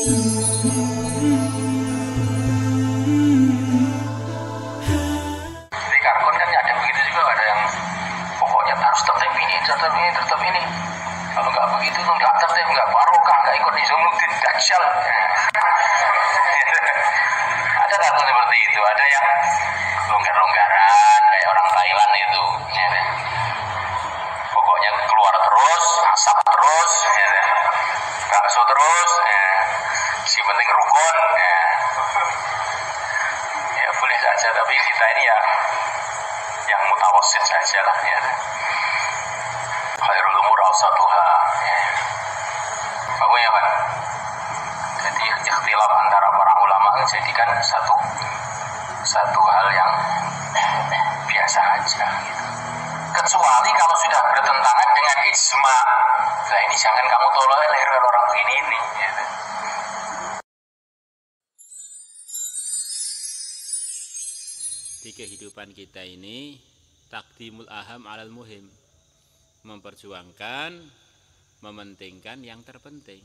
Di Karkon kan ada begitu juga, ada yang pokoknya harus tetap ini, tetap ini, tetap ini. Kalau nggak begitu tuh nggak tertib, nggak barokah, nggak ikut Nizamuddin Dajjal. Ada kartun seperti itu, ada yang longgar-longgaran kayak orang Thailand itu. Pokoknya keluar terus, asap terus, bakso terus, si penting rukun. Ya boleh saja, tapi kita ini ya yang mutawassit saja lah ya. Khairul umur awsatuha. Pokoknya Pak. Jadi ikhtilaf antara para ulama menjadikan satu hal yang biasa aja gitu. Kecuali kalau sudah bertentangan dengan ijma. Nah ini jangan kamu tolerir orang begini ini gitu. Di kehidupan kita ini takdimul aham alal muhim, memperjuangkan, mementingkan yang terpenting,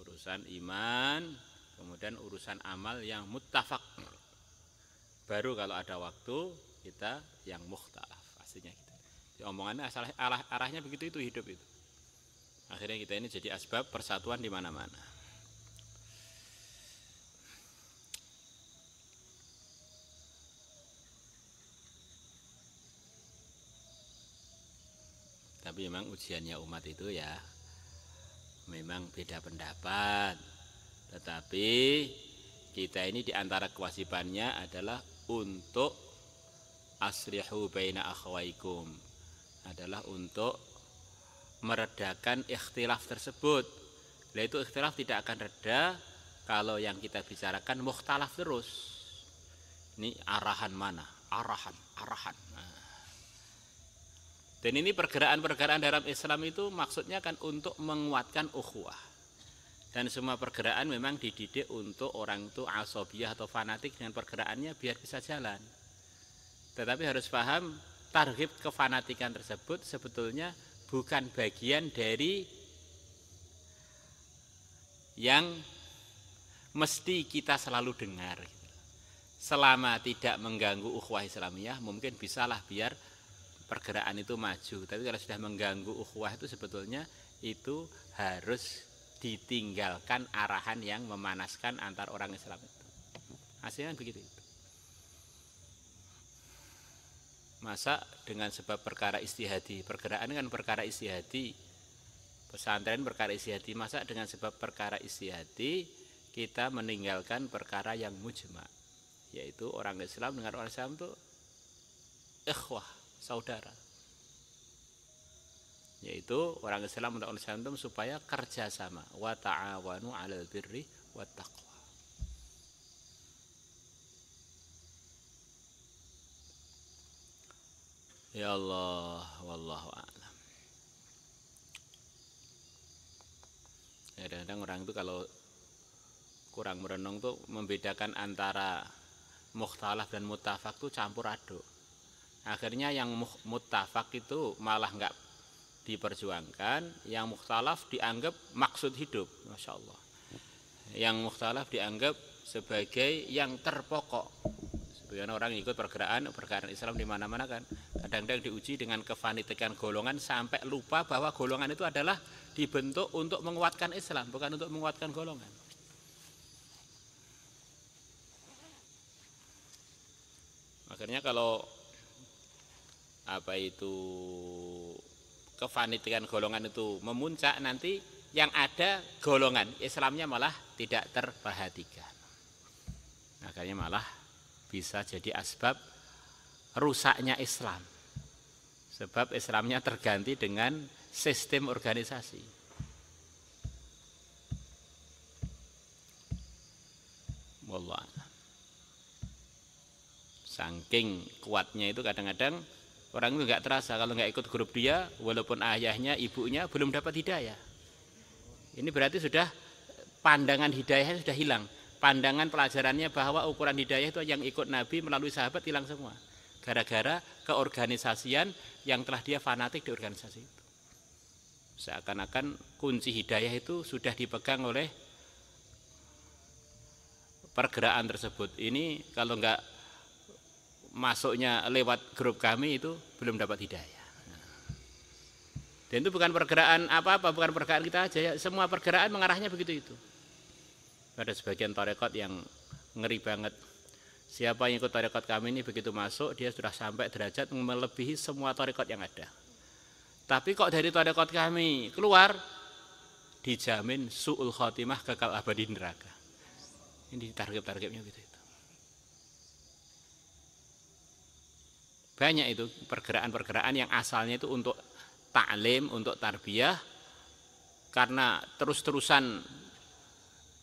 urusan iman, kemudian urusan amal yang muttafaq. Baru kalau ada waktu kita yang mukhtalaf, aslinya gitu. Jadi omongannya arahnya begitu, itu hidup itu. Akhirnya kita ini jadi asbab persatuan di mana-mana. Tapi memang ujiannya umat itu ya memang beda pendapat. Tetapi kita ini diantara kewajibannya adalah untuk aslihu baina akhwaikum, adalah untuk meredakan ikhtilaf tersebut. Nah itu ikhtilaf tidak akan reda kalau yang kita bicarakan mukhtalaf terus. Ini arahan mana? Arahan. Nah. Dan ini pergerakan-pergerakan dalam Islam itu maksudnya kan untuk menguatkan ukhuwah. Dan semua pergerakan memang dididik untuk orang itu asabiyah atau fanatik dengan pergerakannya biar bisa jalan. Tetapi harus paham targhib kefanatikan tersebut sebetulnya bukan bagian dari yang mesti kita selalu dengar. Selama tidak mengganggu ukhuwah Islamiyah mungkin bisalah biar pergerakan itu maju. Tapi kalau sudah mengganggu ukhuwah itu sebetulnya itu harus ditinggalkan arahan yang memanaskan antar orang Islam itu. Hasilnya begitu itu. Masa dengan sebab perkara istihadi, pergerakan kan perkara istihadi, pesantren perkara istihadi, masa dengan sebab perkara istihadi kita meninggalkan perkara yang mujma, yaitu orang Islam dengan orang Islam itu ikhwah, saudara, yaitu orang Islam dan orang Islam itu supaya kerjasama, wa ta'awanu 'alal birri wat taqwa. Ya Allah, wallahu a'lam. Kadang-kadang orang itu kalau kurang merenung tuh membedakan antara mukhtalaf dan muttafaq tuh campur aduk. Akhirnya yang muttafaq itu malah enggak diperjuangkan, yang mukhtalaf dianggap maksud hidup, Masya Allah. Yang mukhtalaf dianggap sebagai yang terpokok. Sebagian orang ikut pergerakan Islam di mana-mana kan, kadang-kadang diuji dengan kefanatikan golongan sampai lupa bahwa golongan itu adalah dibentuk untuk menguatkan Islam, bukan untuk menguatkan golongan. Akhirnya kalau kefanatikan golongan itu memuncak, nanti yang ada golongan Islamnya malah tidak terperhatikan. Akhirnya malah bisa jadi asbab rusaknya Islam. Sebab Islamnya terganti dengan sistem organisasi. Wallah. Saking kuatnya itu kadang-kadang orang itu nggak terasa kalau nggak ikut grup dia, walaupun ayahnya, ibunya belum dapat hidayah. Ini berarti sudah pandangan hidayahnya sudah hilang. Pandangan pelajarannya bahwa ukuran hidayah itu yang ikut Nabi melalui sahabat hilang semua. Gara-gara keorganisasian yang telah dia fanatik di organisasi itu. Seakan-akan kunci hidayah itu sudah dipegang oleh pergerakan tersebut ini kalau enggak masuknya lewat grup kami itu belum dapat hidayah. Dan itu bukan pergerakan apa-apa, bukan pergerakan kita aja ya, semua pergerakan mengarahnya begitu itu. Ada sebagian tarekat yang ngeri banget. Siapa yang ikut tarekat kami ini begitu masuk dia sudah sampai derajat melebihi semua tarekat yang ada. Tapi kok dari tarekat kami keluar dijamin su'ul khotimah, kekal abadi neraka. Ini target-targetnya gitu itu. Banyak itu pergerakan-pergerakan yang asalnya itu untuk ta'lim, untuk tarbiyah, karena terus-terusan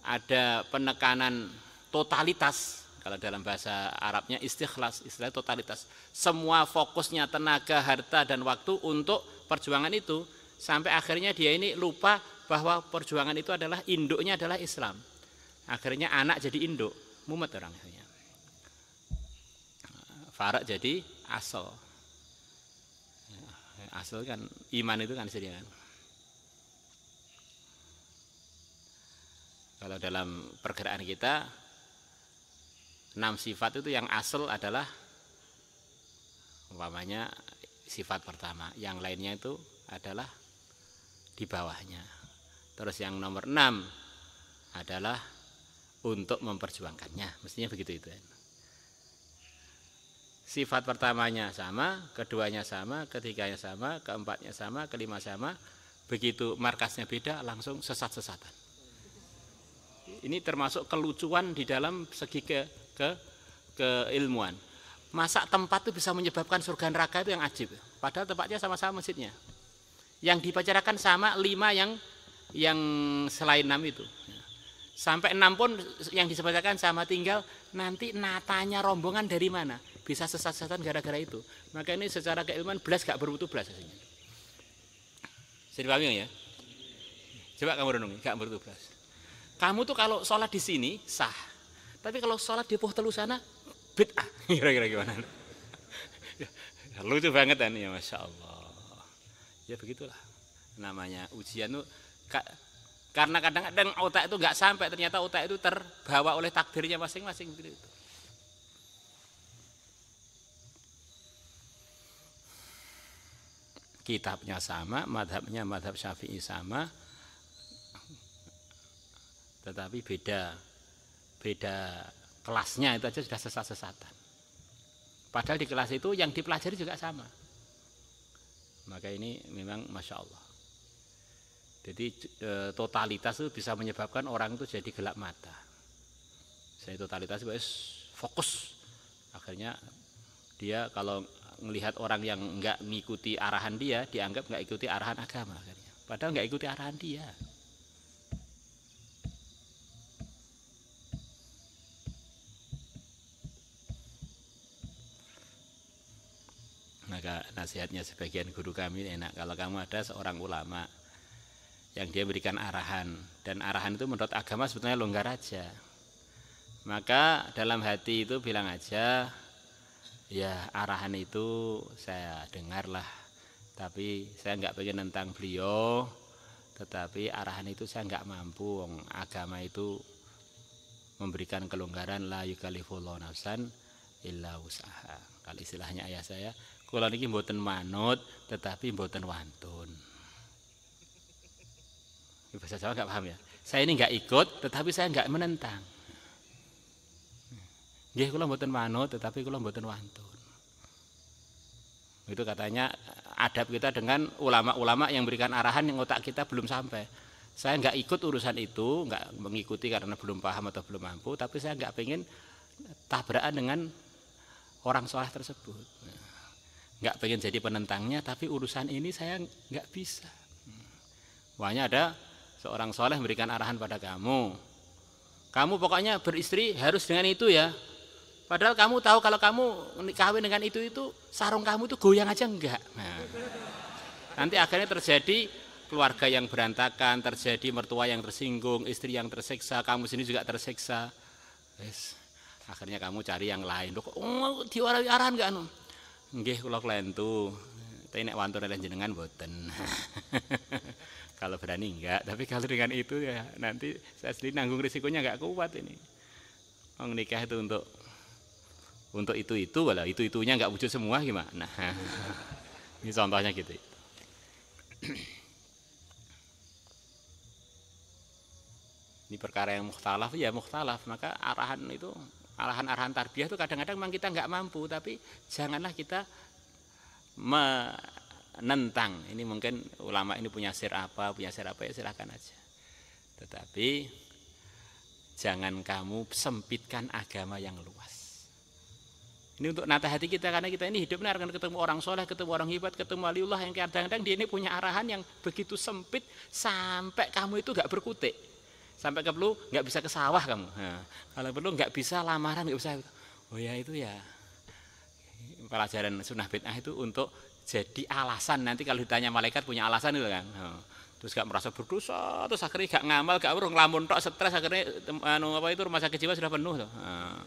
ada penekanan totalitas. Kalau dalam bahasa Arabnya istikhlas, istilah totalitas. Semua fokusnya tenaga, harta, dan waktu untuk perjuangan itu. Sampai akhirnya dia ini lupa bahwa perjuangan itu adalah induknya adalah Islam. Akhirnya anak jadi induk, mumet orang akhirnya. Farak jadi asal. Asal kan iman itu kan sedia kan. Kalau dalam pergerakan kita 6 sifat itu yang asal adalah umpamanya sifat pertama, yang lainnya itu adalah di bawahnya. Terus yang nomor 6 adalah untuk memperjuangkannya, mestinya begitu itu. Sifat pertamanya sama, keduanya sama, ketiganya sama, keempatnya sama, kelima sama. Begitu markasnya beda langsung sesat-sesatan. Ini termasuk kelucuan di dalam segi keilmuan. Masa tempat itu bisa menyebabkan surga neraka itu yang ajib. Padahal tempatnya sama-sama masjidnya. Yang dibicarakan sama 5 yang selain 6 itu. Sampai 6 pun yang disebutkan sama, tinggal nanti natanya rombongan dari mana. Bisa sesat-sesatan gara-gara itu. Maka ini secara keilmuan belas gak bermutu belas aslinya. Saya dipahami ya? Coba kamu renungi, gak bermutu belas. Kamu tuh kalau sholat di sini sah. Tapi kalau sholat di Pohtelu sana bid'ah. Kira-kira gimana? Lucu banget kan ya, Masya Allah. Ya begitulah. Namanya ujian tuh karena kadang-kadang otak itu nggak sampai, ternyata otak itu terbawa oleh takdirnya masing-masing begitu. Kitabnya sama, madhabnya madhab Syafi'i sama, tetapi beda kelasnya itu aja sudah sesat-sesatan. Padahal di kelas itu yang dipelajari juga sama. Maka ini memang Masya Allah. Jadi totalitas itu bisa menyebabkan orang itu jadi gelap mata. Saya totalitas itu fokus. Akhirnya dia kalau melihat orang yang enggak mengikuti arahan dia, dianggap enggak ikuti arahan agama akhirnya. Padahal enggak ikuti arahan dia. Maka nasihatnya sebagian guru kami enak, kalau kamu ada seorang ulama yang dia berikan arahan, dan arahan itu menurut agama sebetulnya longgar aja, maka dalam hati itu bilang aja, ya arahan itu saya dengarlah, tapi saya nggak pengen nentang beliau, tetapi arahan itu saya nggak mampu. Agama itu memberikan kelonggaran, la yukallifullahu nafsan illa wus'aha. Kalau istilahnya ayah saya, kula niki mboten manut tetapi mboten wantun. Bahasa Jawa nggak paham ya. Saya ini nggak ikut tetapi saya nggak menentang. Nggih kula mboten manut tetapi kula mboten wantun. Itu katanya adab kita dengan ulama-ulama yang berikan arahan yang otak kita belum sampai. Saya nggak ikut urusan itu, nggak mengikuti karena belum paham atau belum mampu, tapi saya nggak pengen tabrakan dengan orang soleh tersebut. Nggak pengen jadi penentangnya, tapi urusan ini saya nggak bisa. Makanya ada seorang soleh memberikan arahan pada kamu. Kamu pokoknya beristri harus dengan itu ya. Padahal kamu tahu kalau kamu kawin dengan itu sarung kamu itu goyang aja enggak. Nah, nanti akhirnya terjadi keluarga yang berantakan, terjadi mertua yang tersinggung, istri yang tersiksa, kamu sendiri juga tersiksa. Akhirnya kamu cari yang lain. Oh, diwarai arahan enggak anu? Nggih kula klentu. Tapi nek wantun jenengan mboten. Kalau berani enggak, tapi kalau dengan itu ya nanti saya sendiri nanggung risikonya enggak kuat ini. Orang nikah itu untuk itu walau itunya nggak wujud semua gimana? Nah, ini contohnya gitu. Ini perkara yang mukhtalaf ya mukhtalaf, maka arahan tarbiyah itu kadang-kadang memang kita nggak mampu, tapi janganlah kita menentang. Ini mungkin ulama ini punya sir apa ya silahkan aja. Tetapi jangan kamu sempitkan agama yang luas. Ini untuk nata hati kita, karena kita ini hidup akan ketemu orang soleh, ketemu orang hebat, ketemu waliullah yang kadang-kadang dia ini punya arahan yang begitu sempit sampai kamu itu nggak berkutik. Sampai perlu nggak bisa ke sawah kamu. Nah, kalau perlu nggak bisa lamaran, nggak bisa. Oh ya itu ya pelajaran sunnah bid'ah itu untuk jadi alasan nanti kalau ditanya malaikat punya alasan itu kan. Nah, terus gak merasa berdosa, terus akhirnya gak ngamal, gak urung ngelamun tok, stres, akhirnya rumah sakit jiwa sudah penuh tuh. Nah,